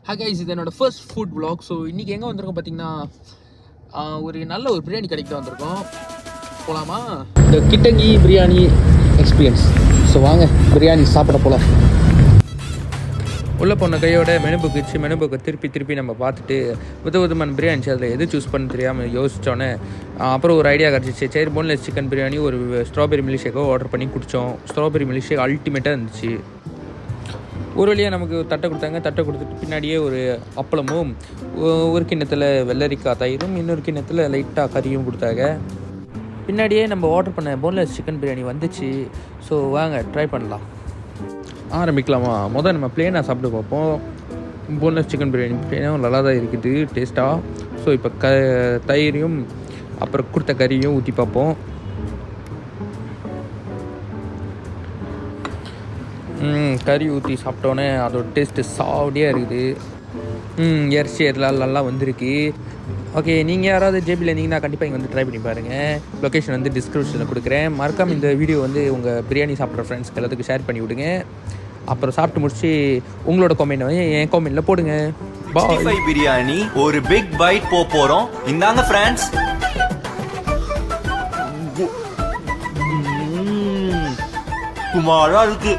Hi guys, இது என்னோட first food vlog. So இன்றைக்கி எங்கே வந்திருக்கோம் பார்த்தீங்கன்னா, ஒரு நல்ல ஒரு பிரியாணி கடைக்கு தான் வந்திருக்கோம். போகலாமா? இந்த கிட்டங்கி பிரியாணி எக்ஸ்பீரியன்ஸ். ஸோ வாங்க பிரியாணி சாப்பிட போகலாம். உள்ளே போன கையோட மெனு புக் வச்சு மெனு புக்கை திருப்பி நம்ம பார்த்துட்டு விதமான பிரியாணி அதில் எது சூஸ் பண்ண தெரியாமல் யோசித்தோன்னே அப்புறம் ஒரு ஐடியா கிடச்சிச்சு. சரி, போன்லெஸ் சிக்கன் பிரியாணி ஒரு ஸ்ட்ராபெரி மில்க் ஷேக்கோ ஆர்டர் பண்ணி குடித்தோம். ஸ்ட்ராபெரி மில்க் ஷேக் அல்டிமேட்டாக இருந்துச்சு. ஒரு வழியாக நமக்கு தட்டை கொடுத்தாங்க. தட்டை கொடுத்துட்டு பின்னாடியே ஒரு அப்பளமும், ஒரு கிண்ணத்தில் வெள்ளரிக்காய் தயிரும், இன்னொரு கிண்ணத்தில் லைட்டாக கறியும் கொடுத்தாங்க. பின்னாடியே நம்ம ஆர்டர் பண்ண போன்லெஸ் சிக்கன் பிரியாணி வந்துச்சு. ஸோ வாங்க ட்ரை பண்ணலாம். ஆரம்பிக்கலாமா? முதல் நம்ம பிளேனாக சாப்பிட்டு பார்ப்போம். போன்லெஸ் சிக்கன் பிரியாணி பிளேனாக நல்லா தான் இருக்குது டேஸ்ட்டாக. ஸோ இப்போ தயிரையும் அப்புறம் கொடுத்த கறியும் ஊற்றி பார்ப்போம். கறி ஊற்றி சாப்பிட்டோன்னே அதோட டேஸ்ட்டு சாவடியாக இருக்குது. இறைச்சி எல்லாம் நல்லா வந்திருக்கு. ஓகே, நீங்கள் யாராவது ஜேபியில் இருந்தீங்கன்னா கண்டிப்பாக இங்கே வந்து ட்ரை பண்ணி பாருங்கள். லொக்கேஷன் வந்து டிஸ்கிரிப்ஷனில் கொடுக்குறேன். மறக்காமல் இந்த வீடியோ வந்து உங்கள் பிரியாணி சாப்பிட்ற ஃப்ரெண்ட்ஸ்க்கு எல்லாத்துக்கும் ஷேர் பண்ணி விடுங்க. அப்புறம் சாப்பிட்டு முடிச்சு உங்களோட காமெண்ட் வந்து என் காமெண்ட்டில் போடுங்க. பாய். பிரியாணி ஒரு பிக் பைட் போகிறோம். இந்தாங்க ஃப்ரெண்ட்ஸ். குமாரா இருக்கு.